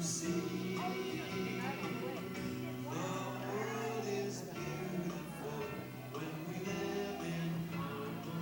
see. The world is beautiful when we live in harmony.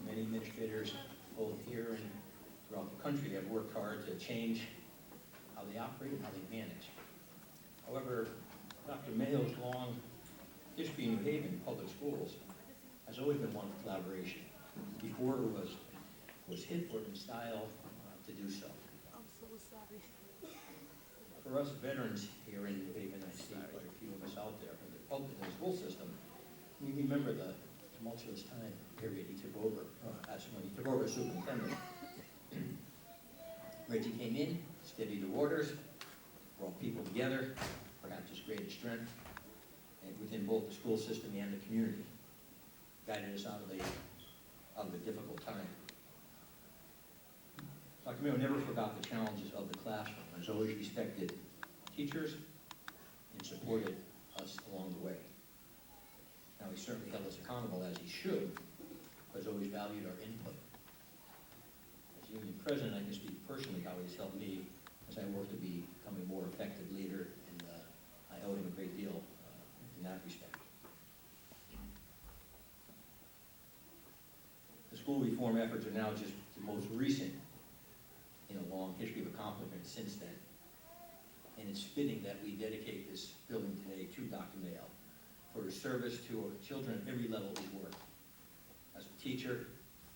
Many administrators, both here and throughout the country, have worked hard to change how they operate and how they manage. However, Dr. Mayo's long history in New Haven public schools has always been one of collaboration. Before it was hip or in style to do so. I'm so sorry. For us veterans here in New Haven, I see quite a few of us out there in the school system, we remember the tumultuous time period he took over, when he took over as superintendent. Reggie came in, steadied the waters, brought people together, perhaps his greatest strength, and within both the school system and the community, guided us out of the difficult time. Dr. Mayo never forgot the challenges of the classroom, and has always respected teachers and supported us along the way. Now, he certainly held us accountable, as he should, but has always valued our input. As union president, I can speak personally how he's helped me as I work to become a more effective leader, and I owe him a great deal in that respect. The school reform efforts are now just the most recent in a long history of accomplishment since then. And it's fitting that we dedicate this building today to Dr. Mayo for his service to our children at every level of his work. As a teacher,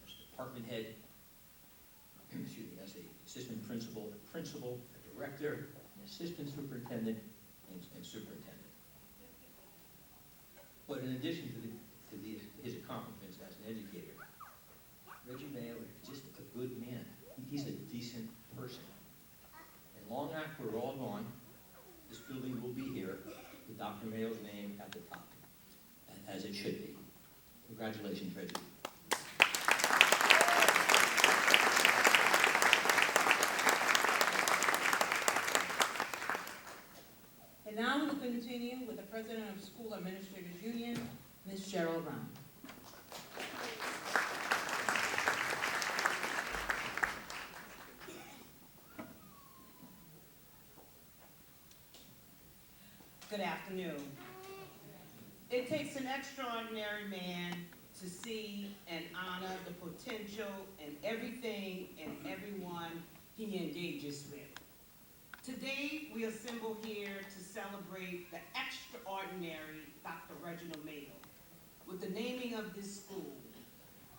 as a department head, excuse me, as an assistant principal, a director, an assistant superintendent, and superintendent. But in addition to his accomplishments as an educator, Reggie Mayo is just a good man. He's a decent person. And long after we're all gone, this building will be here with Dr. Mayo's name at the top, as it should be. Congratulations, Reggie. And now we will continue with the President of School Administrators Union, Ms. Cheryl Brown. Good afternoon. It takes an extraordinary man to see and honor the potential in everything and everyone he engages with. Today, we assemble here to celebrate the extraordinary Dr. Reginald Mayo with the naming of this school.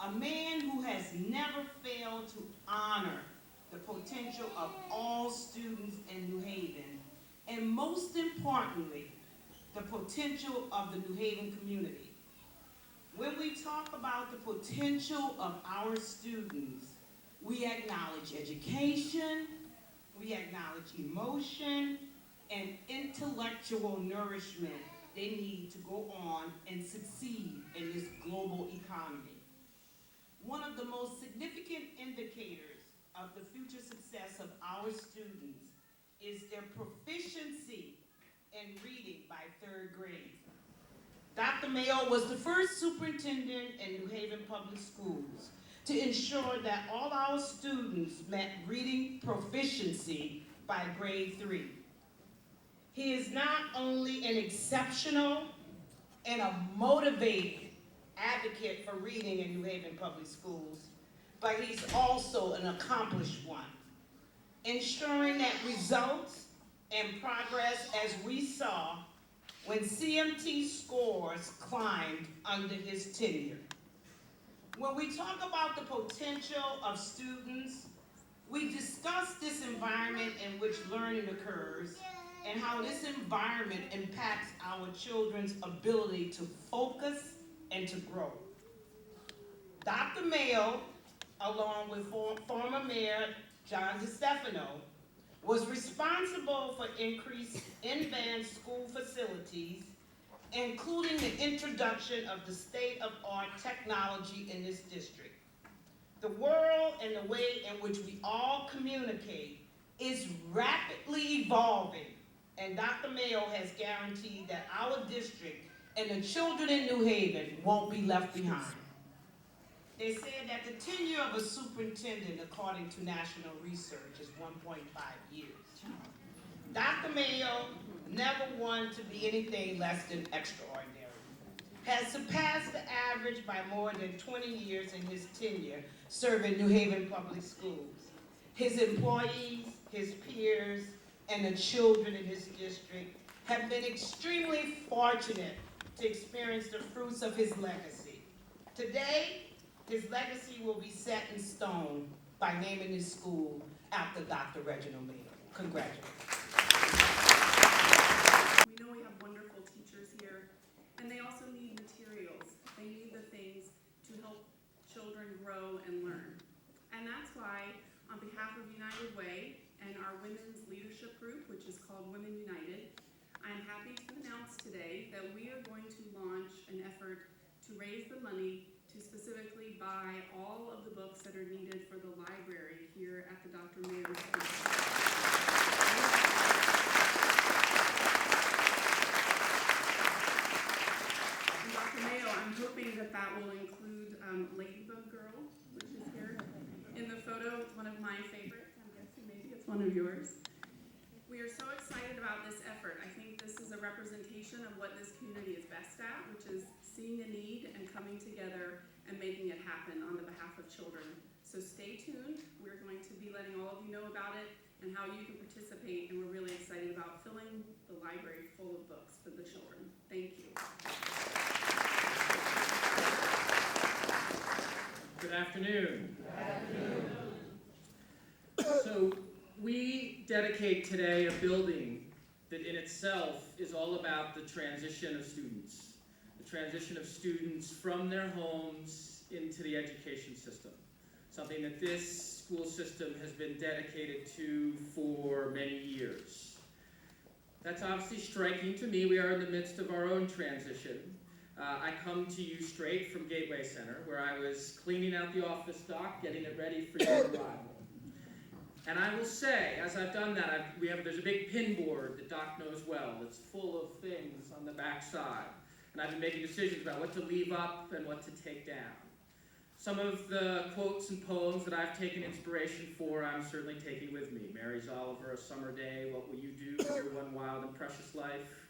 A man who has never failed to honor the potential of all students in New Haven, and most importantly, the potential of the New Haven community. When we talk about the potential of our students, we acknowledge education, we acknowledge emotion, and intellectual nourishment they need to go on and succeed in this global economy. One of the most significant indicators of the future success of our students is their proficiency in reading by 3rd grade. Dr. Mayo was the first superintendent in New Haven Public Schools to ensure that all our students met reading proficiency by grade 3. He is not only an exceptional and a motivated advocate for reading in New Haven Public Schools, but he's also an accomplished one, ensuring that results and progress, as we saw when CMT scores climbed under his tenure. When we talk about the potential of students, we discuss this environment in which learning occurs and how this environment impacts our children's ability to focus and to grow. Dr. Mayo, along with former Mayor John DeStefano, was responsible for increased in-band school facilities, including the introduction of the state-of-art technology in this district. The world and the way in which we all communicate is rapidly evolving, and Dr. Mayo has guaranteed that our district and the children in New Haven won't be left behind. They said that the tenure of a superintendent, according to national research, is 1.5 years. Dr. Mayo, never wanted to be anything less than extraordinary, has surpassed the average by more than 20 years in his tenure serving New Haven Public Schools. His employees, his peers, and the children in his district have been extremely fortunate to experience the fruits of his legacy. Today, his legacy will be set in stone by naming his school after Dr. Reginald Mayo. Congratulations. We know we have wonderful teachers here, and they also need materials. They need the things to help children grow and learn. And that's why, on behalf of United Way and our women's leadership group, which is called Women United, I'm happy to announce today that we are going to launch an effort to raise the money to specifically buy all of the books that are needed for the library here at the Dr. Mayo School. Dr. Mayo, I'm hoping that that will include Ladybug Girl, which is here in the photo. It's one of my favorites. I'm guessing maybe it's one of yours. We are so excited about this effort. I think this is a representation of what this community is best at, which is seeing a need and coming together and making it happen on the behalf of children. So stay tuned. We're going to be letting all of you know about it and how you can participate, and we're really excited about filling the library full of books for the children. Thank you. Good afternoon. Good afternoon. So we dedicate today a building that in itself is all about the transition of students. The transition of students from their homes into the education system. Something that this school system has been dedicated to for many years. That's obviously striking to me. We are in the midst of our own transition. I come to you straight from Gateway Center, where I was cleaning out the office dock, getting it ready for your arrival. And I will say, as I've done that, there's a big pin board that Doc knows well that's full of things on the back side. And I've been making decisions about what to leave up and what to take down. Some of the quotes and poems that I've taken inspiration for, I'm certainly taking with me. Mary's Oliver, A Summer Day, What Will You Do with Your One Wild and Precious Life?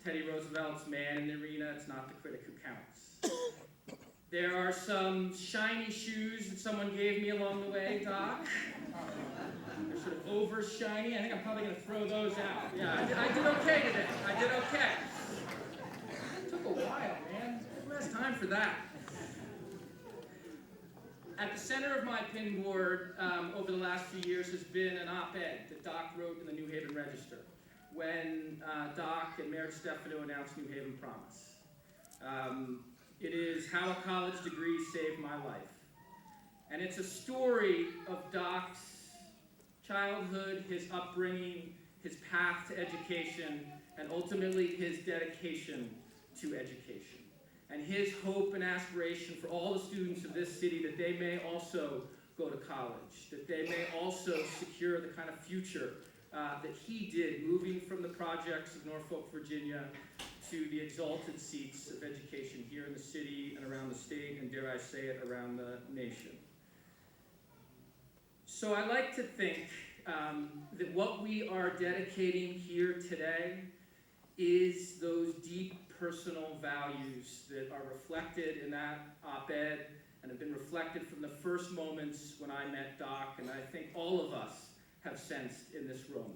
Teddy Roosevelt's Man in the Arena, It's Not the Critic Who Counts. There are some shiny shoes that someone gave me along the way, Doc. They're sort of over shiny. I think I'm probably going to throw those out. Yeah, I did okay today. I did okay. It took a while, man. Who has time for that? At the center of my pin board over the last few years has been an op-ed that Doc wrote in the New Haven Register when Doc and Mayor Stefano announced New Haven Promise. It is How a College Degree Saved My Life. And it's a story of Doc's childhood, his upbringing, his path to education, and ultimately his dedication to education. And his hope and aspiration for all the students of this city that they may also go to college, that they may also secure the kind of future that he did, moving from the projects of Norfolk, Virginia, to the exalted seats of education here in the city and around the state, and dare I say it, around the nation. So I like to think that what we are dedicating here today is those deep personal values that are reflected in that op-ed and have been reflected from the first moments when I met Doc, and I think all of us have sensed in this room.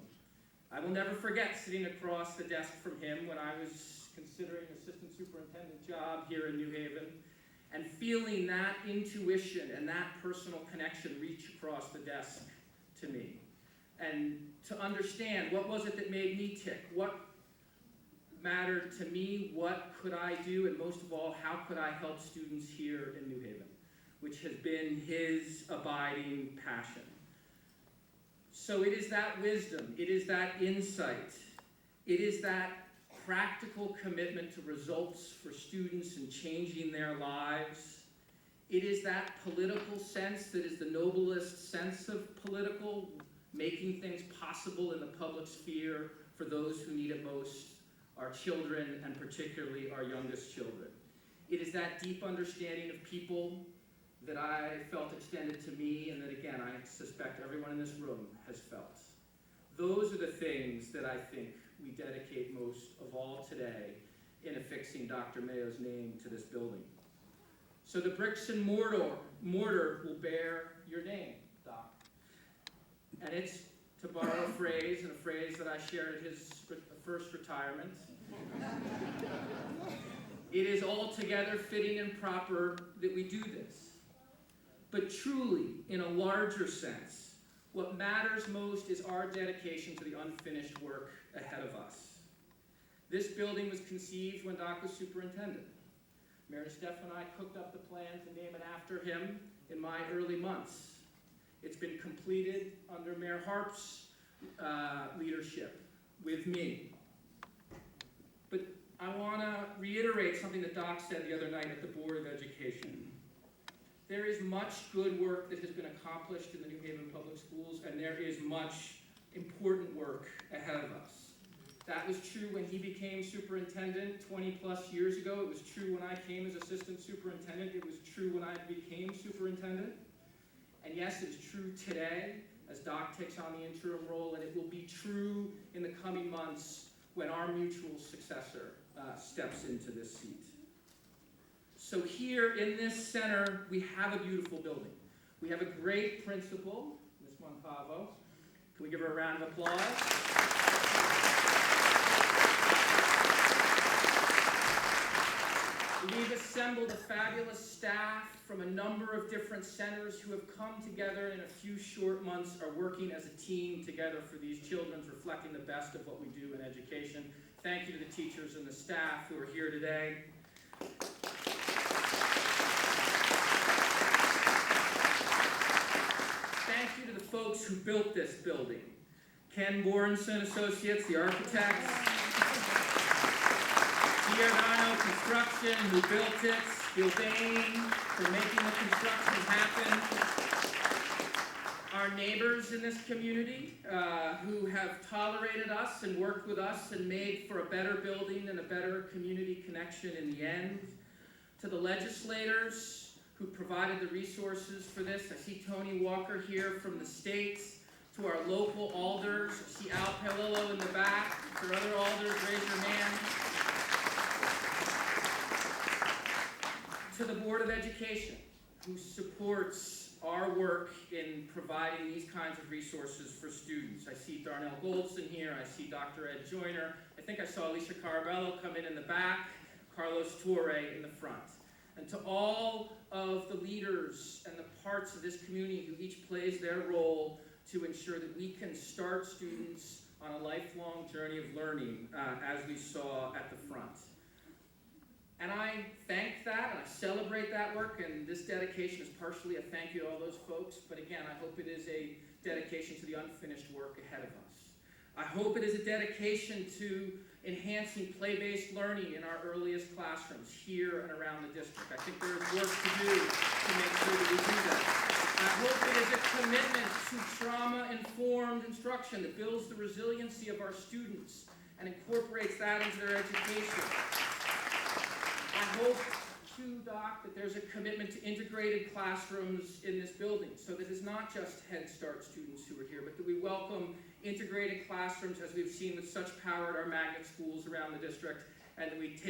I will never forget sitting across the desk from him when I was considering assistant superintendent job here in New Haven, and feeling that intuition and that personal connection reach across the desk to me. And to understand what was it that made me tick, what mattered to me, what could I do, and most of all, how could I help students here in New Haven, which has been his abiding passion. So it is that wisdom, it is that insight, it is that practical commitment to results for students and changing their lives. It is that political sense that is the noblest sense of political, making things possible in the public sphere for those who need it most, our children, and particularly our youngest children. It is that deep understanding of people that I felt extended to me, and that again, I suspect everyone in this room has felt. Those are the things that I think we dedicate most of all today in affixing Dr. Mayo's name to this building. So the bricks and mortar will bear your name, Doc. And it's, to borrow a phrase, and a phrase that I shared at his first retirement, it is altogether fitting and proper that we do this. But truly, in a larger sense, what matters most is our dedication to the unfinished work ahead of us. This building was conceived when Doc was superintendent. Mayor Steph and I cooked up the plan to name it after him in my early months. It's been completed under Mayor Harp's leadership with me. But I want to reiterate something that Doc said the other night at the Board of Education. There is much good work that has been accomplished in the New Haven Public Schools, and there is much important work ahead of us. That was true when he became superintendent 20 plus years ago. It was true when I came as assistant superintendent. It was true when I became superintendent. And yes, it is true today as Doc takes on the interim role, and it will be true in the coming months when our mutual successor steps into this seat. So here in this center, we have a beautiful building. We have a great principal, Ms. Moncavo. Can we give her a round of applause? We've assembled a fabulous staff from a number of different centers who have come together in a few short months, are working as a team together for these children, reflecting the best of what we do in education. Thank you to the teachers and the staff who are here today. Thank you to the folks who built this building. Ken Borenson Associates, the architects. Giordano Construction, who built it. Gilbane, for making the construction happen. Our neighbors in this community, who have tolerated us and worked with us and made for a better building and a better community connection in the end. To the legislators who provided the resources for this. I see Tony Walker here from the States. To our local alders, I see Al Palillo in the back. For other alders, raise your hand. To the Board of Education, who supports our work in providing these kinds of resources for students. I see Darnell Goldson here. I see Dr. Ed Joyner. I think I saw Alicia Carabello come in the back. Carlos Torre in the front. And to all of the leaders and the parts of this community who each plays their role to ensure that we can start students on a lifelong journey of learning, as we saw at the front. And I thank that, and I celebrate that work, and this dedication is partially a thank you to all those folks, but again, I hope it is a dedication to the unfinished work ahead of us. I hope it is a dedication to enhancing play-based learning in our earliest classrooms here and around the district. I think there is work to do to make sure that we do that. I hope it is a commitment to trauma-informed instruction that builds the resiliency of our students and incorporates that into their education. I hope, too, Doc, that there's a commitment to integrated classrooms in this building, so that it's not just Head Start students who are here, but that we welcome integrated classrooms as we've seen with such power at our magnet schools around the district, and that we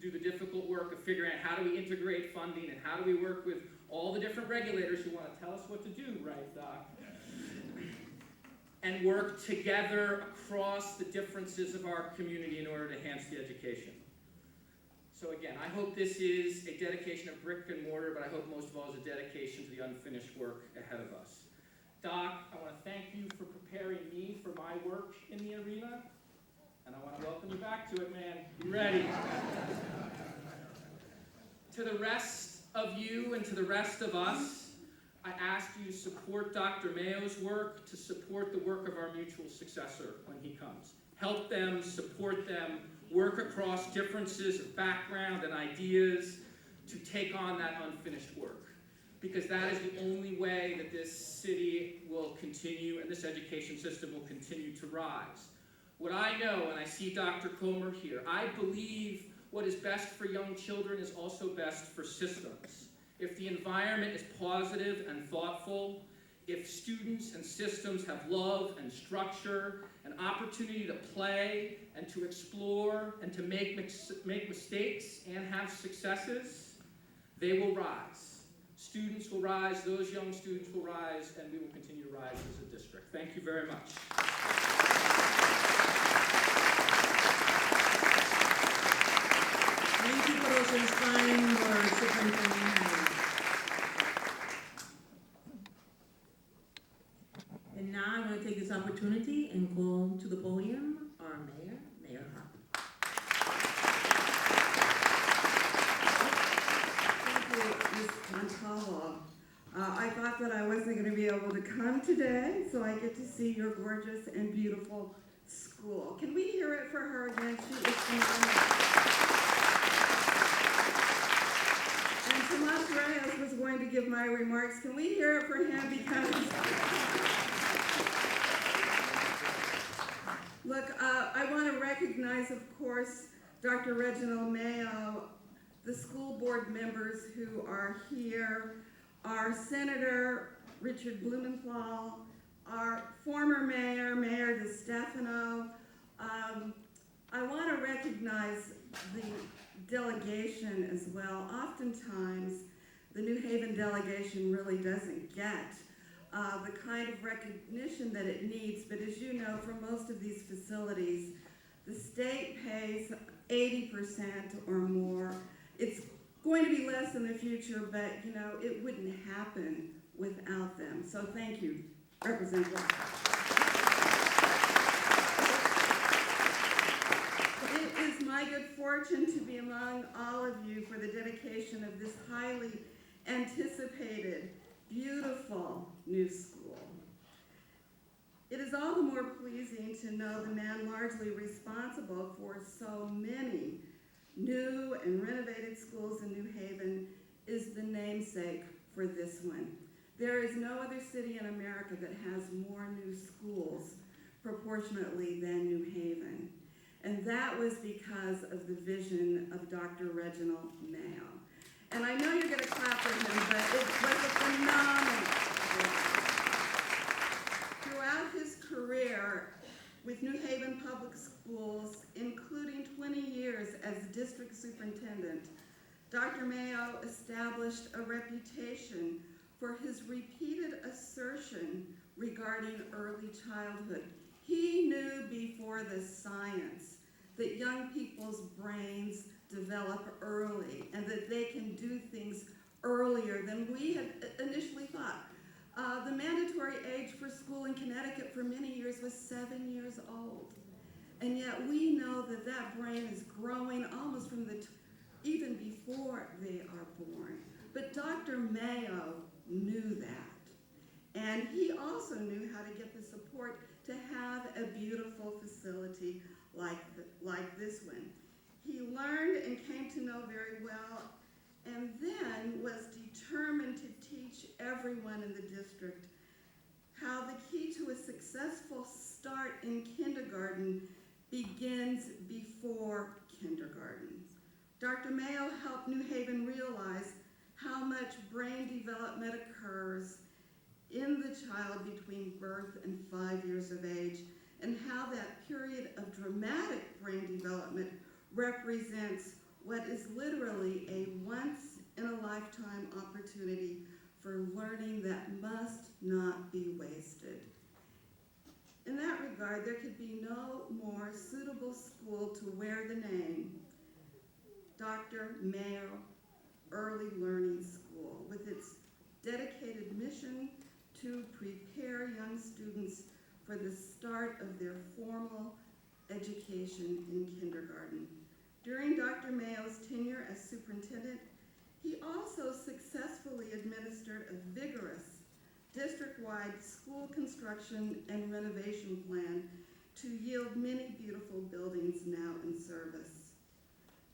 do the difficult work of figuring out how do we integrate funding and how do we work with all the different regulators who want to tell us what to do, right, Doc? And work together across the differences of our community in order to enhance the education. So again, I hope this is a dedication of brick and mortar, but I hope most of all is a dedication to the unfinished work ahead of us. Doc, I want to thank you for preparing me for my work in the arena, and I want to welcome you back to it, man. You ready? To the rest of you and to the rest of us, I ask you to support Dr. Mayo's work, to support the work of our mutual successor when he comes. Help them, support them, work across differences of background and ideas to take on that unfinished work. Because that is the only way that this city will continue and this education system will continue to rise. What I know, and I see Dr. Comer here, I believe what is best for young children is also best for systems. If the environment is positive and thoughtful, if students and systems have love and structure, an opportunity to play and to explore and to make mistakes and have successes, they will rise. Students will rise, those young students will rise, and we will continue to rise as a district. Thank you very much. Thank you for those inspiring words, Superintendent Mayo. And now I'm going to take this opportunity and call to the podium our mayor, Mayor Harper. Thank you, Ms. Montala. I thought that I wasn't going to be able to come today, so I get to see your gorgeous and beautiful school. Can we hear it for her again? She is phenomenal. And Tomas Reyes was going to give my remarks. Can we hear it for him? Because, look, I want to recognize, of course, Dr. Reginald Mayo, the school board members who are here, our Senator Richard Blumenthal, our former mayor, Mayor DeStefano. I want to recognize the delegation as well. Oftentimes, the New Haven delegation really doesn't get the kind of recognition that it needs, but as you know, for most of these facilities, the state pays 80% or more. It's going to be less in the future, but you know, it wouldn't happen without them. So thank you, Representative. It is my good fortune to be among all of you for the dedication of this highly anticipated, beautiful new school. It is all the more pleasing to know the man largely responsible for so many new and renovated schools in New Haven is the namesake for this one. There is no other city in America that has more new schools proportionately than New Haven. And that was because of the vision of Dr. Reginald Mayo. And I know you're going to clap for him, but it was a phenomenal vision. Throughout his career with New Haven Public Schools, including 20 years as district superintendent, Dr. Mayo established a reputation for his repeated assertion regarding early childhood. He knew before the science that young people's brains develop early and that they can do things earlier than we had initially thought. The mandatory age for school in Connecticut for many years was 7 years old. And yet we know that that brain is growing almost from even before they are born. But Dr. Mayo knew that. And he also knew how to get the support to have a beautiful facility like this one. He learned and came to know very well, and then was determined to teach everyone in the district how the key to a successful start in kindergarten begins before kindergarten. Dr. Mayo helped New Haven realize how much brain development occurs in the child between birth and 5 years of age, and how that period of dramatic brain development represents what is literally a once-in-a-lifetime opportunity for learning that must not be wasted. In that regard, there could be no more suitable school to wear the name Dr. Mayo Early Learning School, with its dedicated mission to prepare young students for the start of their formal education in kindergarten. During Dr. Mayo's tenure as superintendent, he also successfully administered a vigorous district-wide school construction and renovation plan to yield many beautiful buildings now in service.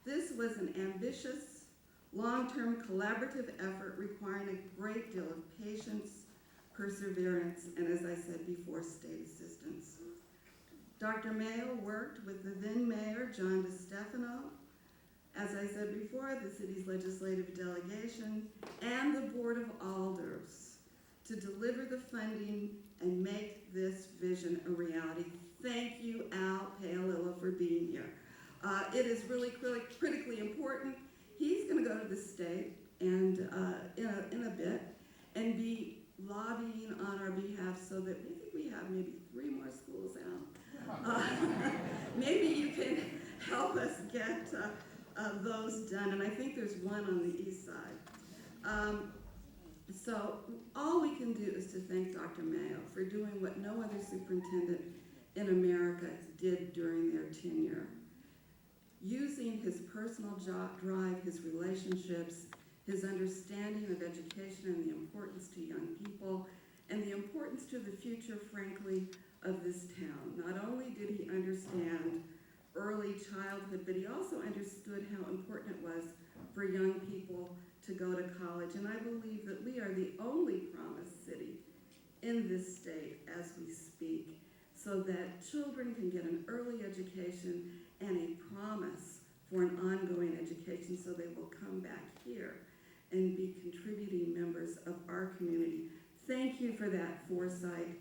This was an ambitious, long-term collaborative effort requiring a great deal of patience, perseverance, and, as I said before, state assistance. Dr. Mayo worked with the then mayor, John DeStefano, as I said before, the city's legislative delegation, and the Board of Alders to deliver the funding and make this vision a reality. Thank you, Al Paolillo, for being here. It is really critically important. He's going to go to the state and in a bit and be lobbying on our behalf so that we have maybe 3 more schools out. Maybe you can help us get those done, and I think there's one on the east side. So all we can do is to thank Dr. Mayo for doing what no other superintendent in America did during their tenure. Using his personal drive, his relationships, his understanding of education and the importance to young people, and the importance to the future, frankly, of this town. Not only did he understand early childhood, but he also understood how important it was for young people to go to college. And I believe that we are the only promised city in this state as we speak, so that children can get an early education and a promise for an ongoing education, so they will come back here and be contributing members of our community. Thank you for that foresight.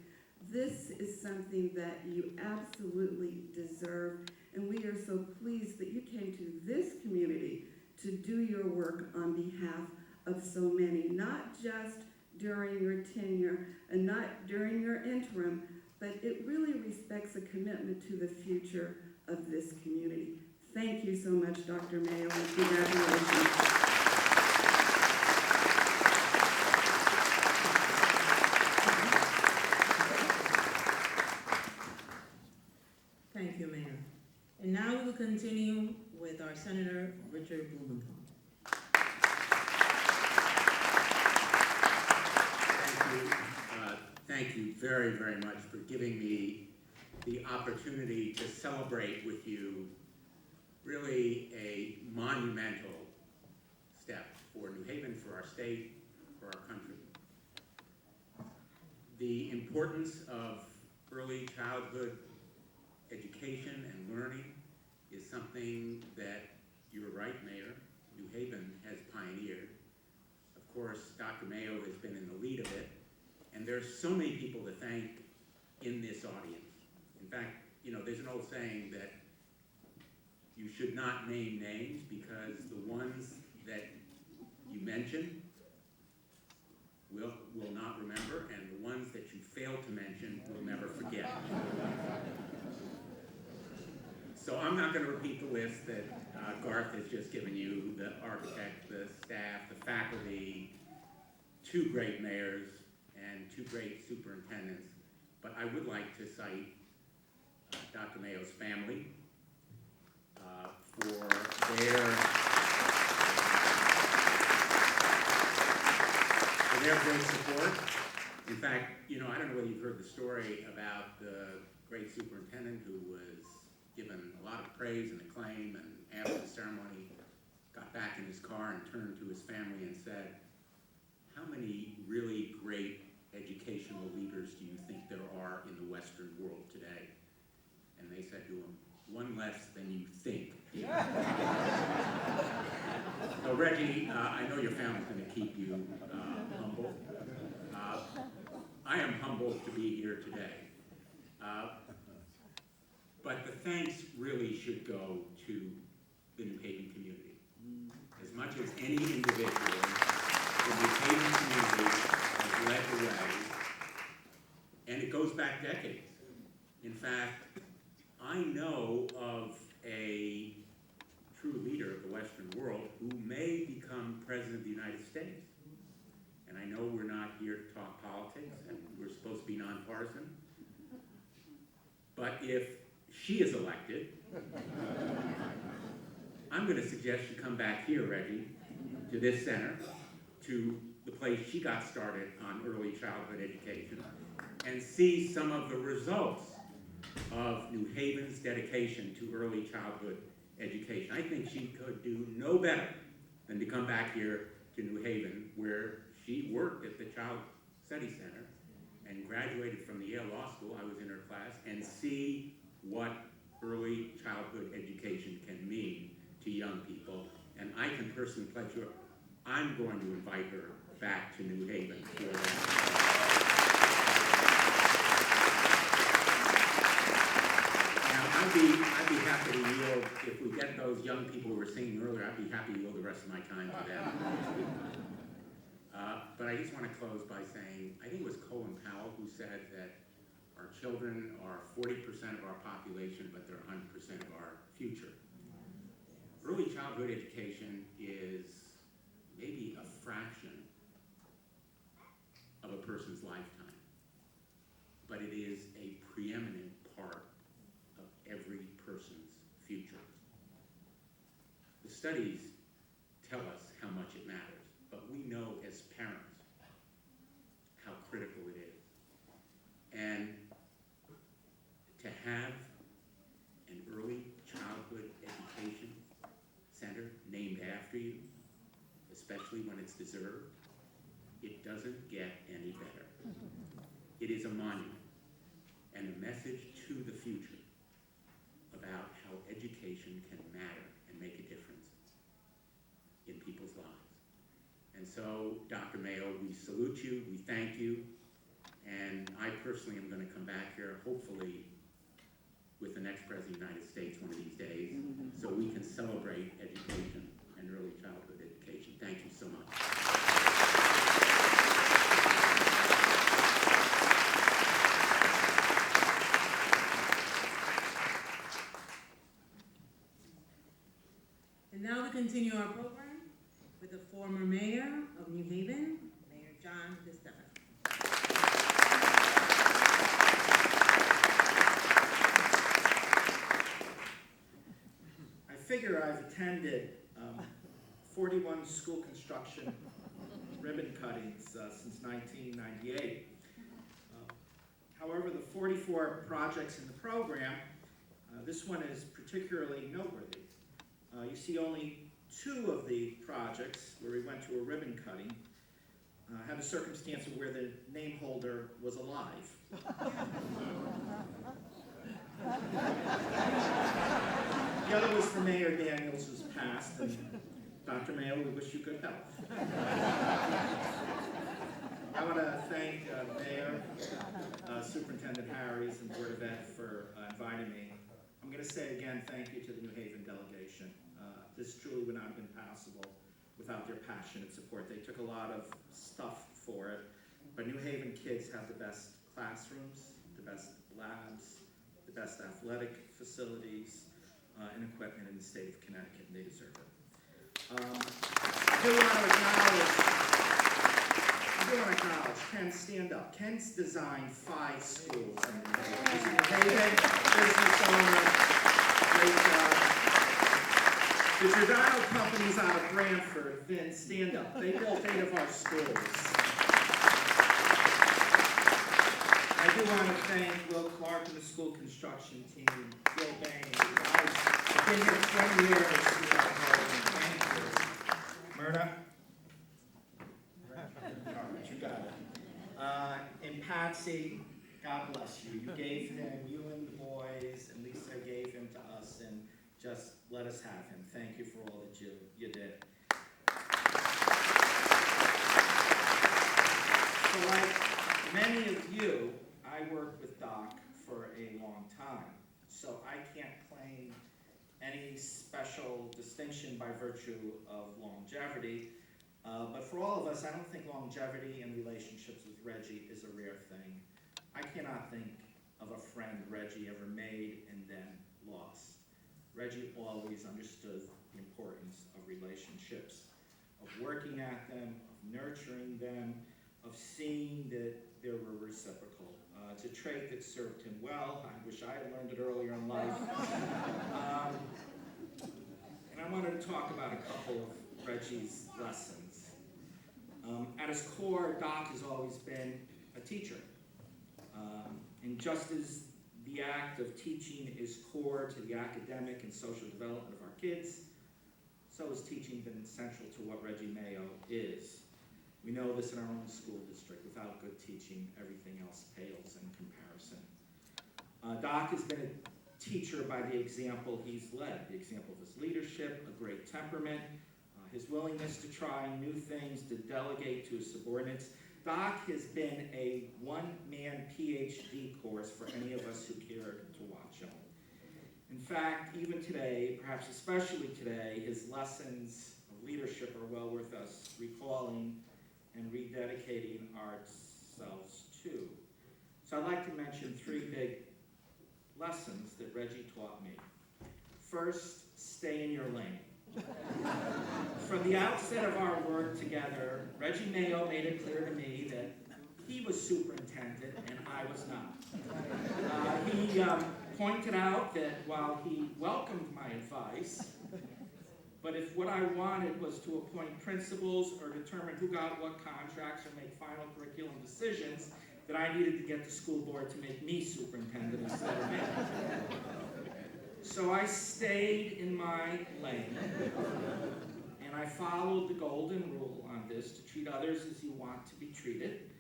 This is something that you absolutely deserve, and we are so pleased that you came to this community to do your work on behalf of so many, not just during your tenure and not during your interim, but it really respects a commitment to the future of this community. Thank you so much, Dr. Mayo, and congratulations. Thank you, Mayor. And now we will continue with our Senator Richard Blumenthal. Thank you very, very much for giving me the opportunity to celebrate with you really a monumental step for New Haven, for our state, for our country. The importance of early childhood education and learning is something that, you're right, Mayor, New Haven has pioneered. Of course, Dr. Mayo has been in the lead of it, and there's so many people to thank in this audience. In fact, you know, there's an old saying that you should not name names, because the ones that you mention will not remember, and the ones that you fail to mention will never forget. So I'm not going to repeat the list that Garth has just given you, the architect, the staff, the faculty, 2 great mayors, and 2 great superintendents. But I would like to cite Dr. Mayo's family for their great support In fact, I don't know whether you've heard the story about the great superintendent who was given a lot of praise and acclaim, and after the ceremony, got back in his car and turned to his family and said, "How many really great educational leaders do you think there are in the Western world today?" And they said to him, "One less than you think." So Reggie, I know your family's going to keep you humble. I am humbled to be here today. But the thanks really should go to the New Haven community. As much as any individual, the New Haven community has led the way, and it goes back decades. In fact, I know of a true leader of the Western world who may become President of the United States. And I know we're not here to talk politics, and we're supposed to be nonpartisan. But if she is elected, I'm going to suggest you come back here, Reggie, to this center, to the place she got started on early childhood education, and see some of the results of New Haven's dedication to early childhood education. I think she could do no better than to come back here to New Haven, where she worked at the Child Study Center and graduated from the Yale Law School. I was in her class, and see what early childhood education can mean to young people. And I can personally pledge her, I'm going to invite her back to New Haven for that. I'd be happy to yield, if we get those young people who were singing earlier, I'd be happy to yield the rest of my time to them. But I just want to close by saying, I think it was Colin Powell who said that our children are 40% of our population, but they're 100% of our future. Early childhood education is maybe a fraction of a person's lifetime, but it is a preeminent part of every person's future. The studies tell us how much it matters, but we know as parents how critical it is. And to have an early childhood education center named after you, especially when it's deserved, it doesn't get any better. It is a monument and a message to the future about how education can matter and make a difference in people's lives. And so, Dr. Mayo, we salute you, we thank you, and I personally am going to come back here, hopefully, with the next President of the United States one of these days, so we can celebrate education and early childhood education. Thank you so much. And now we continue our program with the former mayor of New Haven, Mayor John DeStefano. I figure I've attended 41 school construction ribbon cuttings since 1998. However, the 44 projects in the program, this one is particularly noteworthy. You see only 2 of the projects where we went to a ribbon cutting had a circumstance of where the name holder was alive. The other was for Mayor Daniels, who's passed, and Dr. Mayo, we wish you good health. I want to thank Mayor, Superintendent Harries, and Board of Ed for inviting me. I'm going to say again, thank you to the New Haven delegation. This truly would not have been possible without their passionate support. They took a lot of stuff for it, but New Haven kids have the best classrooms, the best labs, the best athletic facilities, and equipment in the state of Connecticut, and they deserve it. I do want to acknowledge Ken, stand up. Ken's designed 5 schools in New Haven. He's a New Haven business owner, great job. The Giordano company's out of Branford. Vin, stand up. They built 8 of our schools. I do want to thank Will Clark and the school construction team, Bill Bain, you guys have been here 20 years. Thank you. Myrna? All right, you got it. And Patsy, God bless you. You gave him, you and the boys, and Lisa gave him to us, and just let us have him. Thank you for all that you did. So like many of you, I worked with Doc for a long time, so I can't claim any special distinction by virtue of longevity. But for all of us, I don't think longevity in relationships with Reggie is a rare thing. I cannot think of a friend Reggie ever made and then lost. Reggie always understood the importance of relationships, of working at them, of nurturing them, of seeing that they were reciprocal. It's a trait that served him well. I wish I had learned it earlier in life. And I wanted to talk about a couple of Reggie's lessons. At his core, Doc has always been a teacher. And just as the act of teaching is core to the academic and social development of our kids, so has teaching been central to what Reggie Mayo is. We know this in our own school district. Without good teaching, everything else pales in comparison. Doc has been a teacher by the example he's led, the example of his leadership, a great temperament, his willingness to try new things, to delegate to his subordinates. Doc has been a one-man PhD course for any of us who cared to watch him. In fact, even today, perhaps especially today, his lessons of leadership are well worth us recalling and rededicating ourselves to. So I'd like to mention three big lessons that Reggie taught me. First, stay in your lane. From the outset of our work together, Reggie Mayo made it clear to me that he was superintendent and I was not. He pointed out that while he welcomed my advice, but if what I wanted was to appoint principals or determine who got what contracts or make final curriculum decisions, that I needed to get the school board to make me superintendent instead of him. So I stayed in my lane, and I followed the golden rule on this, to treat others as you want to be treated.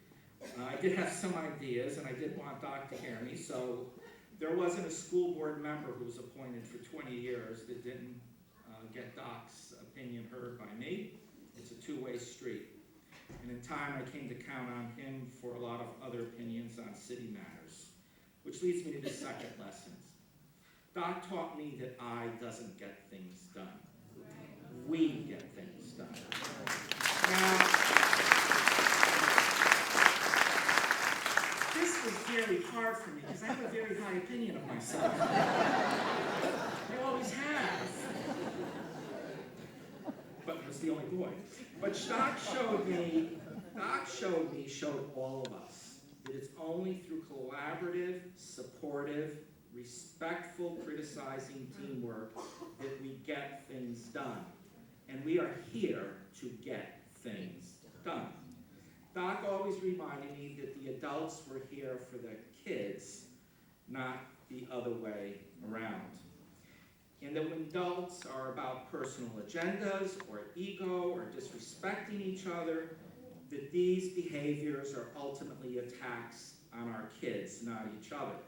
I did have some ideas, and I did want Doc to hear me, so there wasn't a school board member who was appointed for 20 years that didn't get Doc's opinion heard by me. It's a two-way street. And in time, I came to count on him for a lot of other opinions on city matters, which leads me to the second lesson. Doc taught me that I doesn't get things done. We get things done. Now, this was very hard for me because I have a very high opinion of myself. I always have. But I was the only boy. But Doc showed all of us that it's only through collaborative, supportive, respectful, criticizing teamwork that we get things done. And we are here to get things done. Doc always reminded me that the adults were here for the kids, not the other way around. And that when adults are about personal agendas or ego or disrespecting each other, that these behaviors are ultimately attacks on our kids, not each other.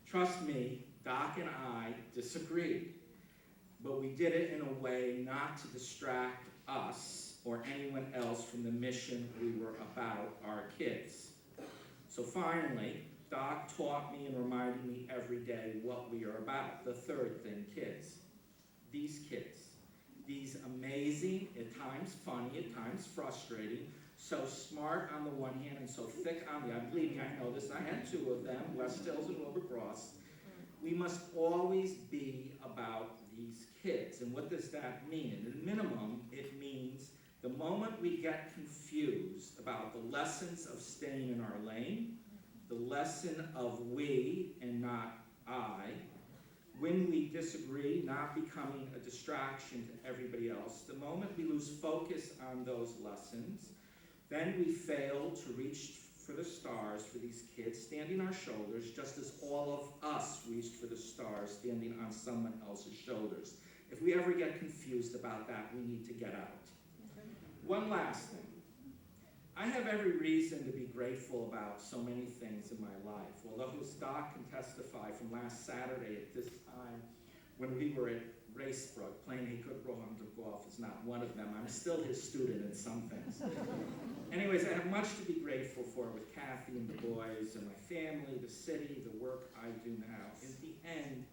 Trust me, Doc and I disagreed, but we did it in a way not to distract us or anyone else from the mission we were about, our kids. So finally, Doc taught me and reminded me every day what we are about. The third thing, kids. These kids. These amazing, at times funny, at times frustrating, so smart on the one hand and so thick on the other. Believe me, I know this. I had two of them, West Hills and Wilbercross. We must always be about these kids. And what does that mean? At a minimum, it means the moment we get confused about the lessons of staying in our lane, the lesson of we and not I, when we disagree, not becoming a distraction to everybody else, the moment we lose focus on those lessons, then we fail to reach for the stars for these kids, standing on our shoulders, just as all of us reached for the stars, standing on someone else's shoulders. If we ever get confused about that, we need to get out. One last thing. I have every reason to be grateful about so many things in my life. Although as Doc can testify from last Saturday at this time, when we were at Racebrook, playing he could roll to golf is not one of them. I'm still his student in some things. Anyways, I have much to be grateful for with Kathy and the boys and my family, the city, the work I do now. In the end,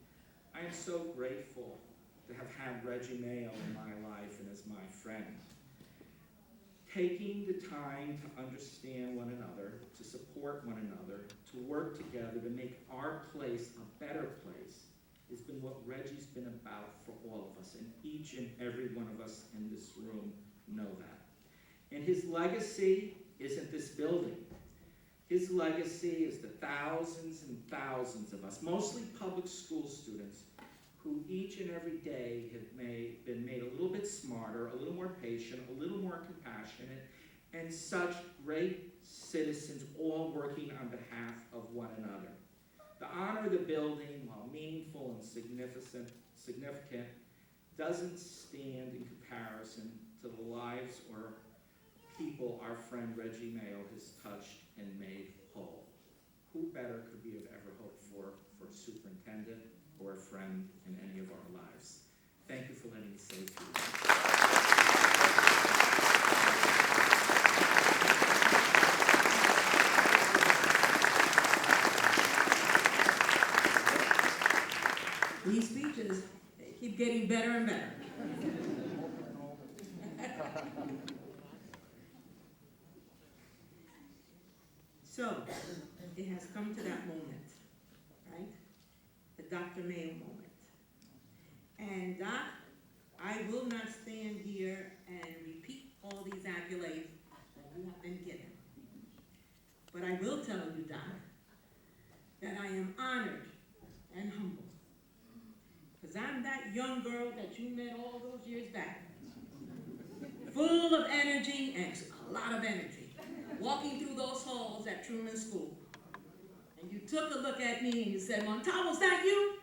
I am so grateful to have had Reggie Mayo in my life and as my friend. Taking the time to understand one another, to support one another, to work together to make our place a better place has been what Reggie's been about for all of us, and each and every one of us in this room know that. And his legacy isn't this building. His legacy is the thousands and thousands of us, mostly public school students, who each and every day have been made a little bit smarter, a little more patient, a little more compassionate, and such great citizens all working on behalf of one another. The honor of the building, while meaningful and significant, doesn't stand in comparison to the lives or people our friend Reggie Mayo has touched and made whole. Who better could we have ever hoped for a superintendent or a friend in any of our lives? Thank you for letting me say a few words. These speeches, they keep getting better and better. So, it has come to that moment, right? The Dr. Mayo moment. And Doc, I will not stand here and repeat all these accolades that you have been given. But I will tell you, Doc, that I am honored and humbled. Because I'm that young girl that you met all those years back. Full of energy and a lot of energy. Walking through those halls at Truman School. And you took a look at me and you said, "Montalvo's that you?"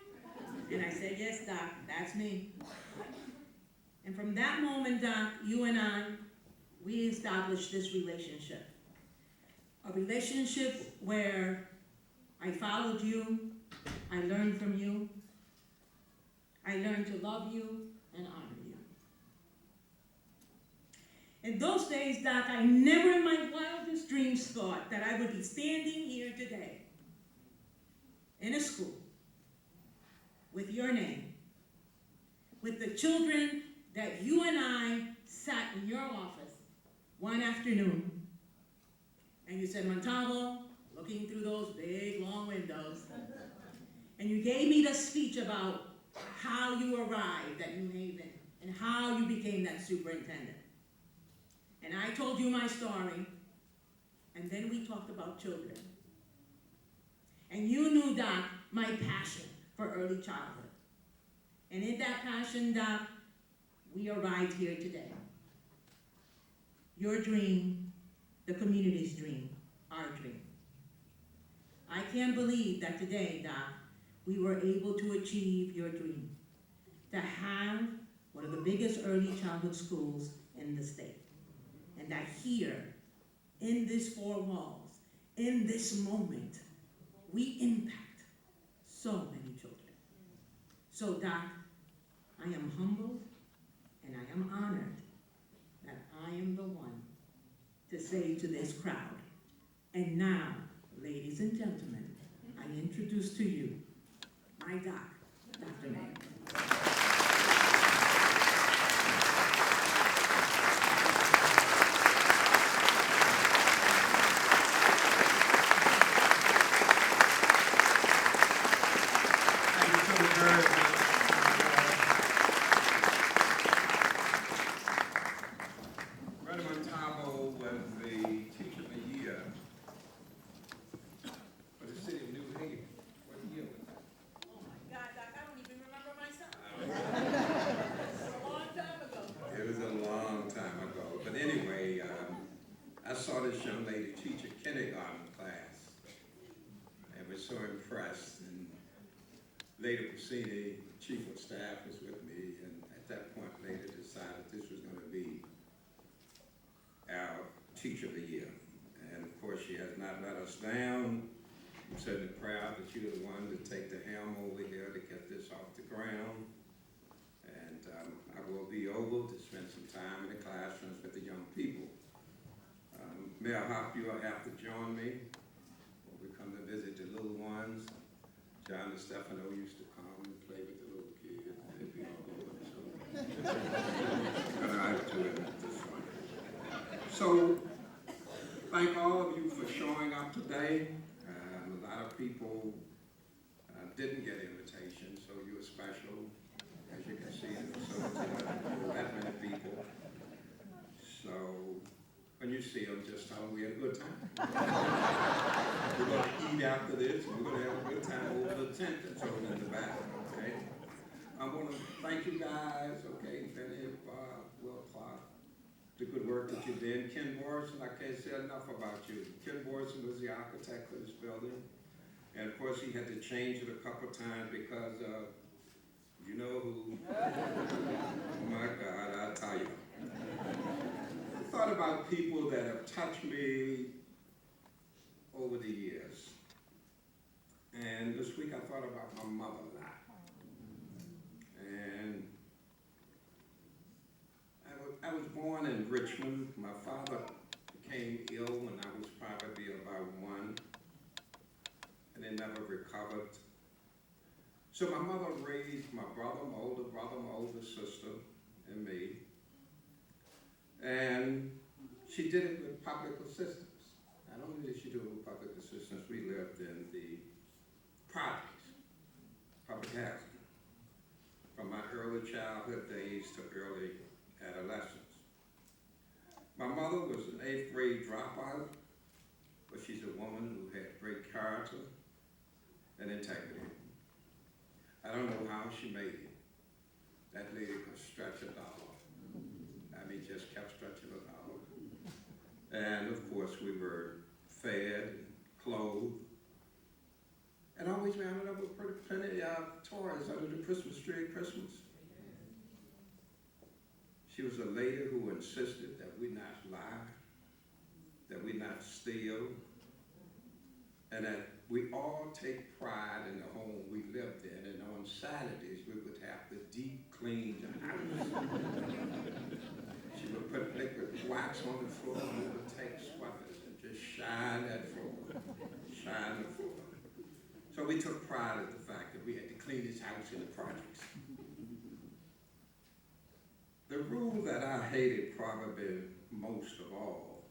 And I said, "Yes, Doc, that's me." And from that moment, Doc, you and I, we established this relationship. A relationship where I followed you, I learned from you, I learned to love you and honor you. In those days, Doc, I never in my wildest dreams thought that I would be standing here today in a school with your name, with the children that you and I sat in your office one afternoon, and you said, "Montalvo," looking through those big, long windows, and you gave me the speech about how you arrived at New Haven and how you became that superintendent. And I told you my story, and then we talked about children. And you knew, Doc, my passion for early childhood. And in that passion, Doc, we arrived here today. Your dream, the community's dream, our dream. I can't believe that today, Doc, we were able to achieve your dream, to have one of the biggest early childhood schools in the state. And that here, in these four walls, in this moment, we impact so many children. So, Doc, I am humbled and I am honored that I am the one to say to this crowd, and now, ladies and gentlemen, I introduce to you my Doc, Dr. Mayo. Reginald Mayo was the Teacher of the Year for the city of New Haven. What year was that? Oh my God, Doc, I don't even remember was so impressed, and later Pacini, chief of staff, was with me, and at that point later decided this was going to be our teacher of the year. And of course, she has not let us down. I'm certainly proud that you're the one to take the helm over here to get this off the ground. And I will be able to spend some time in the classrooms with the young people. Mayor Hop, you will have to join me when we come to visit the little ones. John and Stefano used to come and play with the little kids. They'd be all over, so. But I have to admit this one. So, thank all of you for showing up today. A lot of people didn't get invitations, so you were special. As you can see, there were that many people. So, when you see them, just tell them we had a good time. We're going to eat after this, and we're going to have a good time over the tent that's over in the back, okay? I want to thank you guys, okay, Benny, Bob, Will Clark, the good work that you did. Ken Morrison, I can't say enough about you. Ken Morrison was the architect for this building. And of course, he had to change it a couple of times because of, you know who? Oh my God, I'll tell you. I thought about people that have touched me over the years. And this week I thought about my mother a lot. And I was born in Richmond. My father became ill when I was probably about 1, and then never recovered. So my mother raised my brother, my older sister, and me. And she did it with public assistance. Not only did she do it with public assistance, we lived in the projects, public housing, from my early childhood days to early adolescence. My mother was an 8th grade dropout, but she's a woman who had great character and integrity. I don't know how she made it. That lady could stretch a dollar. I mean, just kept stretching a dollar. And of course, we were fed and clothed. And always rounded up with plenty of toys under the Christmas tree at Christmas. She was a lady who insisted that we not lie, that we not steal, and that we all take pride in the home we lived in, and on Saturdays we would have to deep clean the house. She would put liquid wax on the floor, and we would take sweaters and just shine that floor, shine the floor. So we took pride in the fact that we had to clean this house in the projects. The rule that I hated probably most of all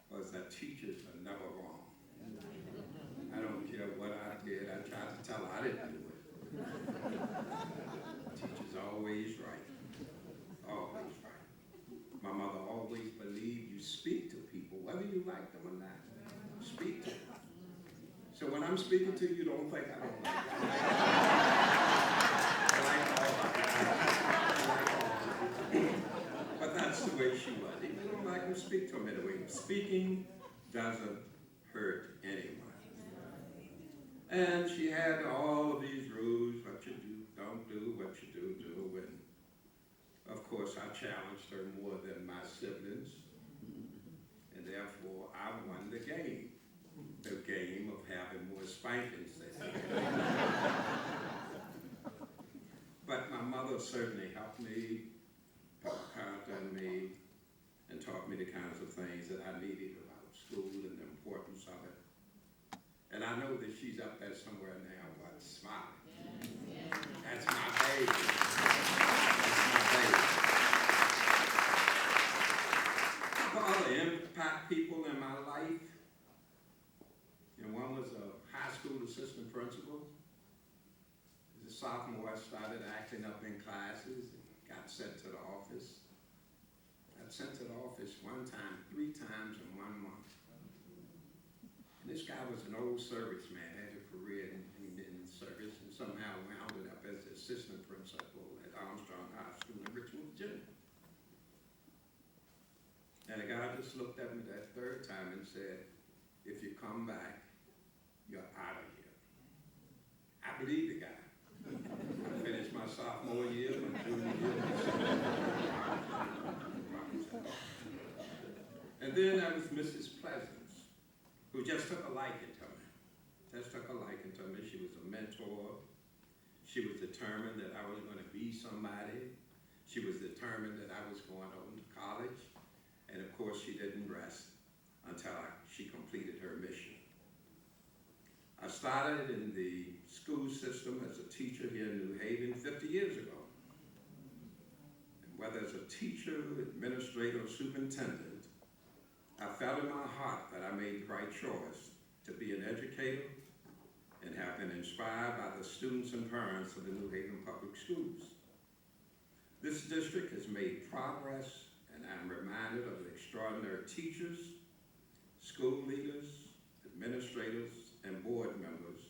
was that teachers are never wrong. I don't care what I did, I tried to tell her I didn't do it. Teachers always right, always right. My mother always believed you speak to people, whether you like them or not. Speak to them. So when I'm speaking to you, don't think I don't like you. I like all of you. But that's the way she was. Even if you don't like them, speak to them anyway. Speaking doesn't hurt anyone. And she had all of these rules, what you do, don't do, what you do. And of course, I challenged her more than my siblings. And therefore, I won the game. The game of having more spankings. But my mother certainly helped me, taught me, and taught me the kinds of things that I needed about school and the importance of it. And I know that she's up there somewhere now, but smiling. That's my baby. That's my baby. The other impact people in my life, one was a high school assistant principal. As a sophomore, I started acting up in classes and got sent to the office. Got sent to the office 1 time, 3 times in 1 month. And this guy was an old serviceman, had a career in service, and somehow wound up as the assistant principal at Armstrong High School in Richmond, Virginia. And the guy just looked at me that 3rd time and said, if you come back, not believe the guy. I finished my sophomore year, my junior year. And then there was Mrs. Pleasance, who just took a liking to me. She was a mentor. She was determined that I was going to be somebody. She was determined that I was going on to college. And of course, she didn't rest until she completed her mission. I started in the school system as a teacher here in New Haven 50 years ago. And whether as a teacher, administrator, or superintendent, I felt in my heart that I made the right choice to be an educator and have been inspired by the students and parents of the New Haven Public Schools. This district has made progress, and I'm reminded of the extraordinary teachers, school leaders, administrators, and board members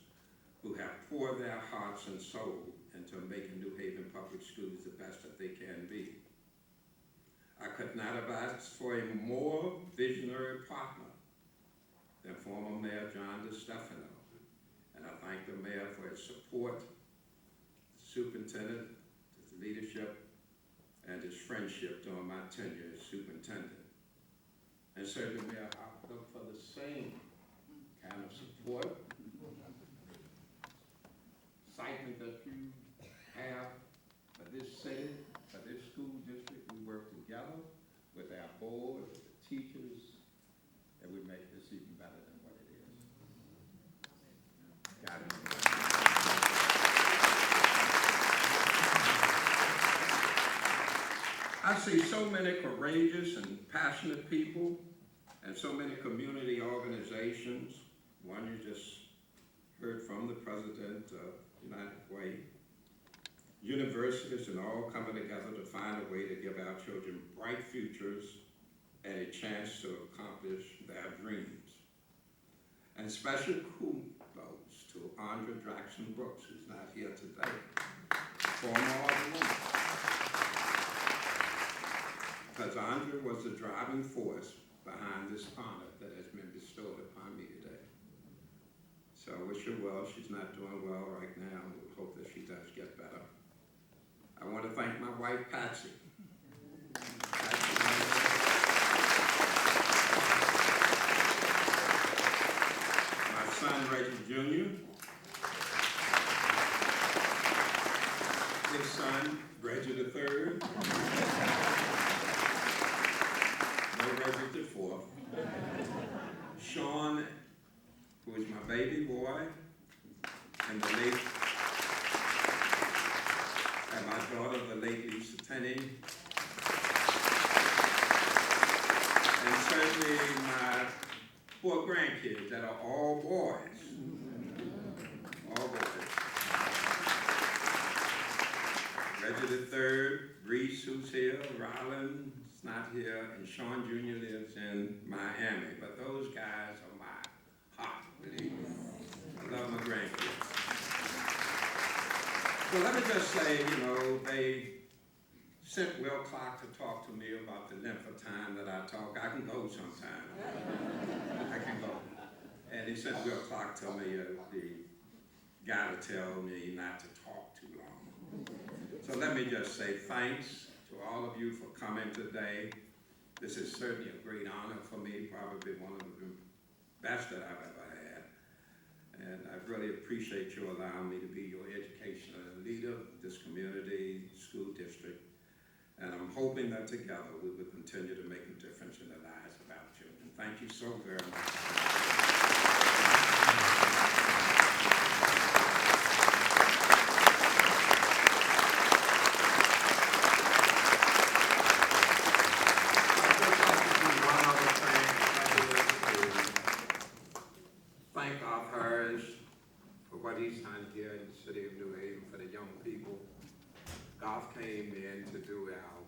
who have poured their hearts and soul into making New Haven Public Schools the best that they can be. I could not have asked for a more visionary partner than former Mayor John DeStefano. And I thank the mayor for his support, the superintendent, his leadership, and his friendship during my tenure as superintendent. And certainly, Mayor, I look for the same kind of support, excitement that you have for this city, for this school district. We work together with our board, with the teachers, and we make this even better than what it is. Got it. I see so many courageous and passionate people and so many community organizations. One you just heard from, the president of United Way. Universities and all coming together to find a way to give our children bright futures and a chance to accomplish their dreams. And special kudos to Andra Jackson Brooks, who's not here today, former Alderwoman. Because Andra was the driving force behind this honor that has been bestowed upon me today. So I wish her well. She's not doing well right now. We hope that she does get better. I want to thank my wife, Patsy. My son, Reggie Jr. His son, Reggie III. No Reggie the fourth. Sean, who is my baby boy, and the late, and my daughter, the late Lisa Tenney, and certainly my 4 grandkids that are all boys. All boys. Reggie III, Reese, who's here, Ryland's not here, and Sean Jr. lives in Miami. But those guys are my heart, believe me. I love my grandkids. Well, let me just say, they sent Will Clark to talk to me about the length of time that I talk. I can go sometime. I can go. And he sent Will Clark to me, the guy to tell me not to talk too long. So let me just say thanks to all of you for coming today. This is certainly a great honor for me, probably one of the best that I've ever had. And I really appreciate you allowing me to be your educational leader of this community, school district. And I'm hoping that together we will continue to make a difference in the lives of our children. Thank you so very much. Thank our Harris for what he's done here in the city of New Haven for the young people. Golf came in to do our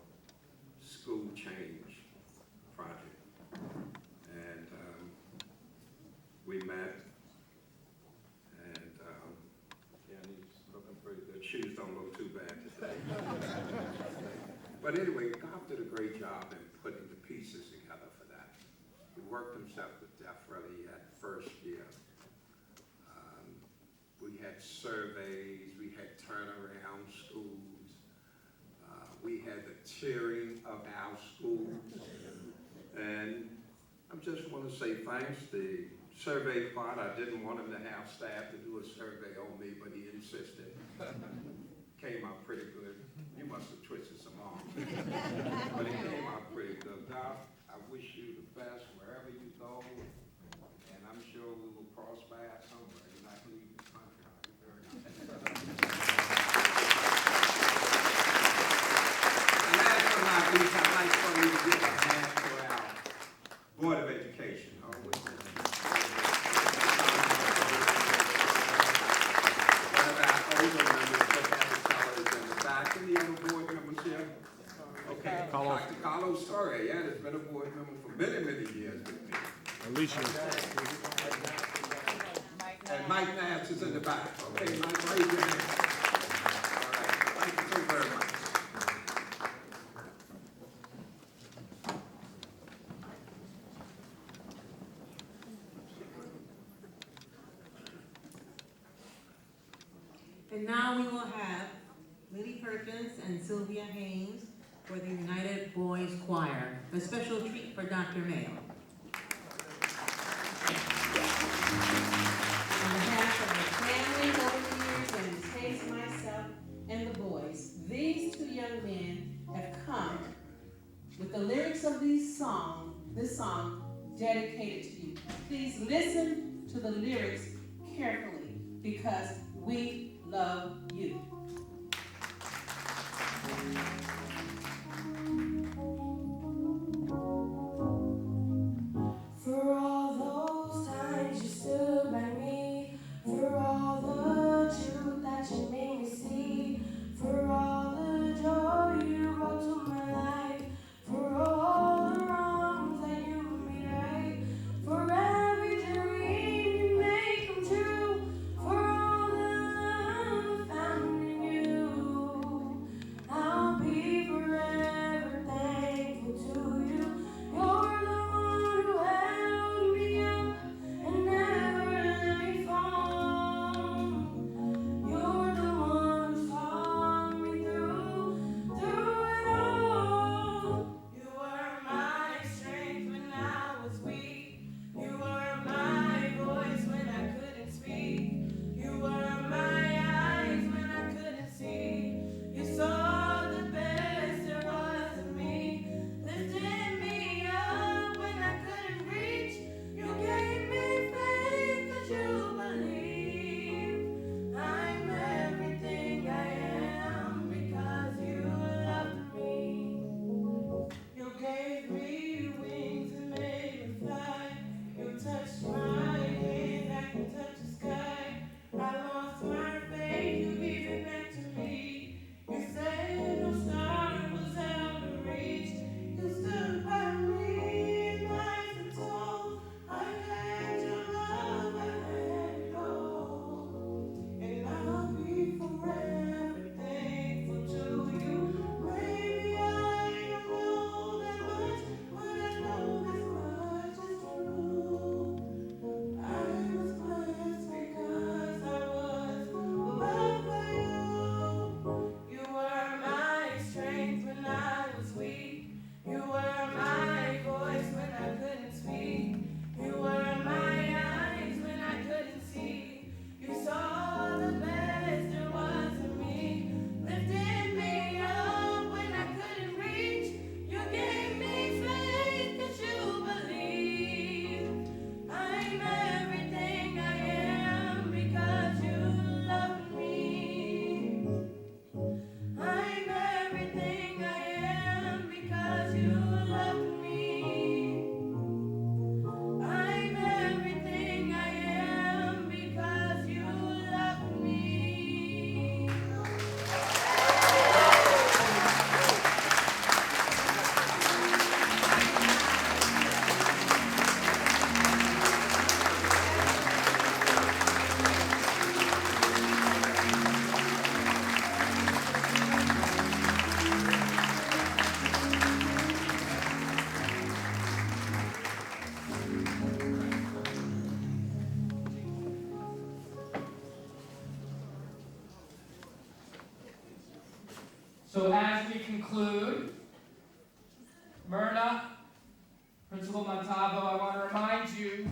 school change project. And we met, and yeah, he's looking pretty good. Shoes don't look too bad today. But anyway, Golf did a great job in putting the pieces together for that. He worked himself to death really at first year. We had surveyed sharing of our schools. And I just want to say thanks. The survey part, I didn't want him to have staff to do a survey on me, but he insisted. Came out pretty good. You must have twisted some arms. But it came out pretty good. Doc, I wish you the best wherever you go. And I'm sure we will cross paths somewhere. You're not leaving the country. I'll be very nice. And last but not least, I'd like for you to give a hand for our Board of Education. Any other board members here? Okay, Dr. Carlos, sorry, yeah, there's been a board member for many, many years with me. Alicia. And Mike Nash is in the back. Okay, Mike, raise your hand. All right, thank you so very much. And now we will have Lily Perkins and Sylvia Haynes for the United Boys Choir, a special treat for Dr. Mayo. On behalf of the family over the years and in case myself and the boys, these two young men have come with the lyrics of this song dedicated to you. Please listen to the lyrics carefully because we love you. For all those times you stood by me, for all the truth that you made me see, for all the joy you brought to my life, for all the wrongs that you made right, for every dream you made come true, for all the love I found in you, I'll be forever thankful to you. You're the one who held me up and never let me fall. You're the one who saw me through it all. You were my strength when I was weak. You were my voice when I couldn't speak. You were my eyes when I couldn't see. You saw the best there was in me, lifted me up when I couldn't reach. You gave me faith that you believe. I'm everything I am because you loved me. You gave me wings and made me fly. You touched my hand, I can touch the sky. I lost my faith, you gave it back to me. You said no star was out of reach. You stood by me in life and told I had your love, I had it all. And I'll be forever thankful to you. Maybe I don't know that much, but I know this much is true. I was blessed because I was loved by you. You were my strength when I was weak. You were my voice when I couldn't speak. You were my eyes when I couldn't see. You saw the best there was in me, lifted me up when I couldn't reach. You gave me faith that you believe. I'm everything I am because you love me. I'm everything I am because you love me. I'm everything I am because you love me. So as we conclude, Myrna, Principal Montalvo, I want to remind you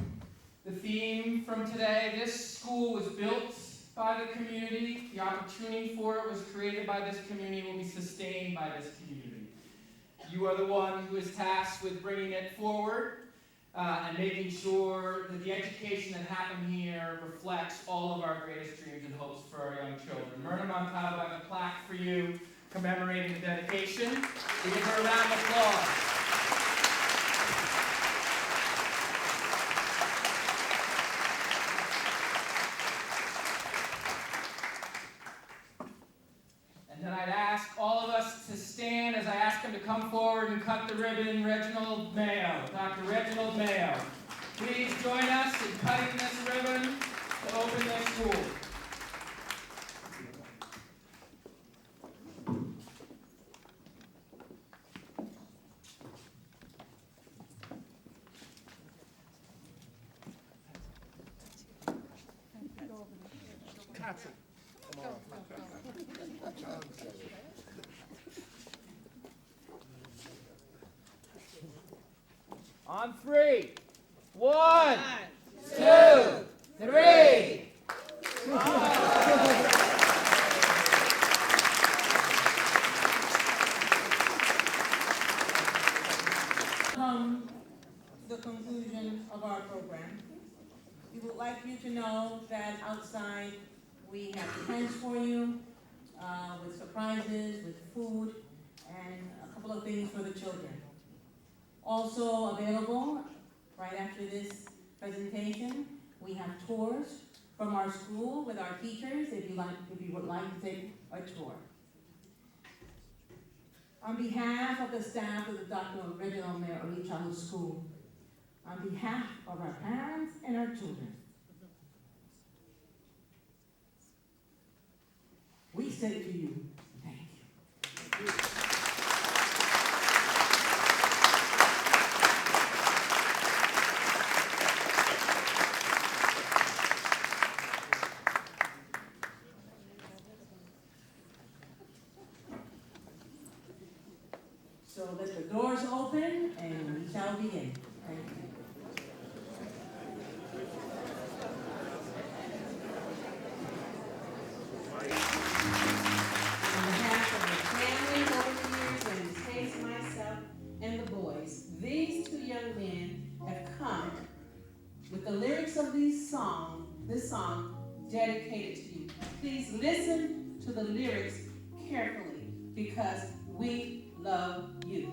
the theme from today. This school was built by the community. The opportunity for it was created by this community, will be sustained by this community. You are the one who is tasked with bringing it forward and making sure that the education that happened here reflects all of our greatest dreams and hopes for our young children. Myrna Montalvo, I have a plaque for you commemorating the dedication. We give her a round of applause. And then I'd ask all of us to stand as I ask him to come forward and cut the ribbon. Reginald Mayo, Dr. Reginald Mayo. Please join us in cutting this ribbon to open this school. On three. 1, 2, 3. Come to the conclusion of our program. We would like you to know that outside we have tents for you with surprises, with food, and a couple of things for the children. Also available, right after this presentation, we have tours from our school with our teachers if you would like to take a tour. On behalf of the staff of the Dr. Reginald Mayo Early Childhood School, on behalf of our parents and our children, we say to you, thank you. So let the doors open and we shall begin. Thank you. On behalf of the families over the years and it takes myself and the boys, these two young men have come with the lyrics of this song dedicated to you. Please listen to the lyrics carefully because we love you.